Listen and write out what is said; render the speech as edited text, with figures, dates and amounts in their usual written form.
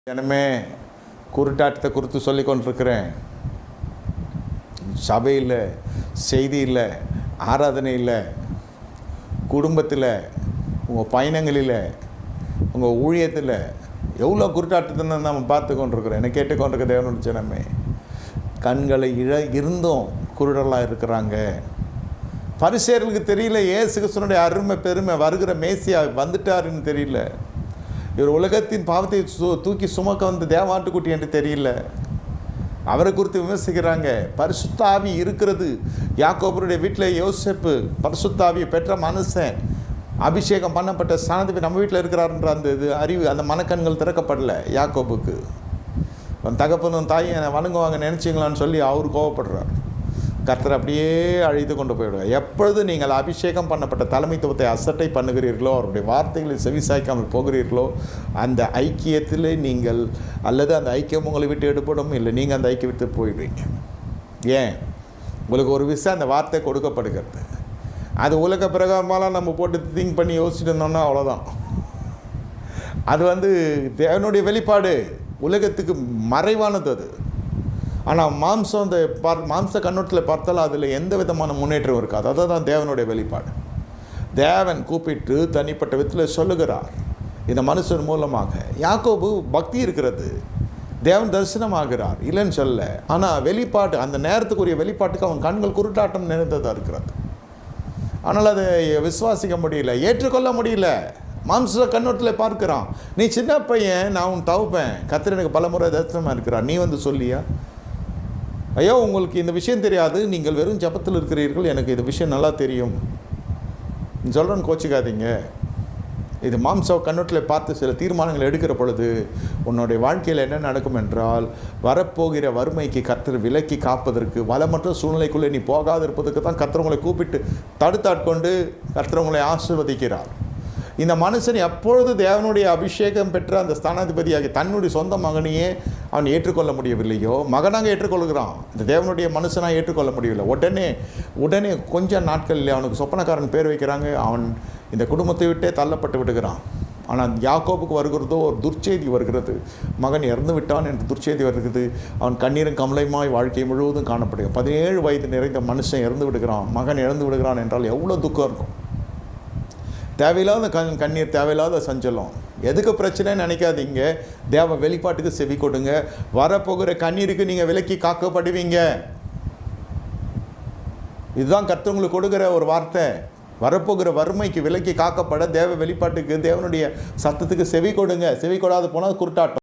ஜனமே குருட்டாட்டத்தை குறித்து சொல்லி கொண்டிருக்கிறேன். சபையில், செய்தியில், ஆராதனையில், குடும்பத்தில், உங்கள் பயணங்களில், உங்கள் ஊழியத்தில் எவ்வளோ குருட்டாட்டத்தை நம்ம பார்த்து கொண்டிருக்கிறோம். என்னை கேட்டுக்கொண்டிருக்க தேவனுடைய ஜனமே, கண்களை இருந்தும் குருடலாக இருக்கிறாங்க. பரிசேயர்களுக்கு தெரியல இயேசு கிறிஸ்துவினுடைய அருமை பெருமை, வருகிற மேசியா வந்துட்டாருன்னு தெரியல. இவர் உலகத்தின் பாவத்தை தூக்கி சுமக்க வந்த தேவாட்டுக்குட்டி என்று தெரியல. அவரை குறித்து விமர்சிக்கிறாங்க. பரிசுத்த ஆவி இருக்கிறது. யாக்கோபருடைய வீட்டில் யோசேப்பு பரிசுத்த ஆவியை பெற்ற மனுஷன், அபிஷேகம் பண்ணப்பட்ட ஸ்தானாதிபதி நம்ம வீட்டில் இருக்கிறாருன்ற அந்த அறிவு, அந்த மனக்கண்கள் திறக்கப்படல யாக்கோபுக்கு. தகப்பனும் தாயும் என்னை வணங்குவாங்க நினச்சிங்களான்னு சொல்லி அவர் கோவப்படுறார். கர்த்தர் அப்படியே அழைத்து கொண்டு போயிடுவார். எப்பொழுது நீங்கள் அபிஷேகம் பண்ணப்பட்ட தலைமைத்துவத்தை அசட்டை பண்ணுகிறீர்களோ, அவருடைய வார்த்தைகளை செவிசாய்க்காமல் போகிறீர்களோ, அந்த ஐக்கியத்தில் நீங்கள், அல்லது அந்த ஐக்கியம் உங்களை விட்டு எடுப்படும், இல்லை நீங்கள் அந்த ஐக்கியம் விட்டு போயிடுவீங்க. ஏன்? உங்களுக்கு ஒரு விஷயம் அந்த வார்த்தை கொடுக்கப்படுகிறது. அது உலக பிரகாரமாலாம் நம்ம போட்டு திங்க் பண்ணி யோசிச்சுட்டு இருந்தோம்னா அவ்வளோதான். அது தேவனுடைய வெளிப்பாடு, உலகத்துக்கு மறைவானது அது. ஆனால் மாம்ச கண்ணோட்டத்தில் பார்த்தாலும் அதில் எந்த விதமான முன்னேற்றம் இருக்காது. அதுதான் தேவனுடைய வெளிப்பாடு. தேவன் கூப்பிட்டு தனிப்பட்ட விதத்தில் சொல்லுகிறார் இந்த மனுஷன் மூலமாக. யாக்கோபு பக்தி இருக்கிறது, தேவன் தரிசனமாகிறார், இல்லைன்னு சொல்ல. ஆனால் வெளிப்பாடு, அந்த நேரத்துக்குரிய வெளிப்பாட்டுக்கு அவன் கண்கள் குருட்டாட்டம் நிறைந்ததாக இருக்கிறது. ஆனால் அதை விசுவாசிக்க முடியல, ஏற்றுக்கொள்ள முடியல. மாம்ச கண்ணோட்டத்தில் பார்க்குறான். நீ சின்ன பையன், நான் உன் தவிப்பேன், கர்த்தர் எனக்கு பல முறை தரிசனமாக இருக்கிறார், நீ சொல்லியா? ஐயோ, உங்களுக்கு இந்த விஷயம் தெரியாது, நீங்கள் வெறும் ஜபத்தில் இருக்கிறீர்கள், எனக்கு இந்த விஷயம் நல்லா தெரியும், நீ சொல்கிறேன்னு கோச்சிக்காதீங்க. இது மாம்ச கண்ணோட்டில் பார்த்து சில தீர்மானங்கள் எடுக்கிற பொழுது உன்னுடைய வாழ்க்கையில் என்ன நடக்கும் என்றால், வரப்போகிற வறுமைக்கு கர்த்தர் விலக்கி காப்பதற்கு, வளமற்ற சூழ்நிலைக்குள்ளே நீ போகாது இருப்பதற்கு தான் கர்த்தர் உங்களை கூப்பிட்டு தடுத்தாட்கொண்டு கர்த்தர் உங்களை ஆசீர்வதிக்கிறார். இந்த மனுஷன் எப்பொழுது தேவனுடைய அபிஷேகம் பெற்ற அந்த ஸ்தானாதிபதியாகி தன்னுடைய சொந்த மகனையே அவன் ஏற்றுக்கொள்ள முடியவில்லையோ, மகனாக ஏற்றுக்கொள்கிறான், இந்த தேவனுடைய மனுஷனாக ஏற்றுக்கொள்ள முடியவில்லை. உடனே கொஞ்ச நாட்களில் அவனுக்கு சொப்பனக்காரன் பேர் வைக்கிறாங்க. அவன் இந்த குடும்பத்தை விட்டே தள்ளப்பட்டு விடுகிறான். ஆனால் யாக்கோபுக்கு வருகிறதோ ஒரு துர்ச்செய்தி வருகிறது. மகன் இறந்து விட்டான் என்று துர்ச்செய்தி வருகிறது. அவன் கண்ணீரும் கமலையுமாய் வாழ்க்கை முழுவதும் காணப்படுகிறது. 17 வயது நிறைந்த மனுஷன் இறந்து விடுகிறான், மகன் இறந்து விடுகிறான் என்றால் எவ்வளோ துக்கம் இருக்கும். தேவையில்லாத கண்ணீர், தேவையில்லாத சஞ்சலம். எதுக்கு பிரச்சனைன்னு நினைக்காதீங்க. தேவ வெளிப்பாட்டுக்கு செவி கொடுங்க. வரப்போகிற கண்ணீருக்கு நீங்கள் விலக்கி காக்கப்படுவீங்க. இதுதான் கர்த்தர் உங்களுக்கு கொடுக்குற ஒரு வார்த்தை. வரப்போகிற வறுமைக்கு விலக்கி காக்கப்பட தேவ வெளிப்பாட்டுக்கு, தேவனுடைய சத்தத்துக்கு செவி கொடுங்க. செவி கொடாது போனால் குருட்டாட்டம்.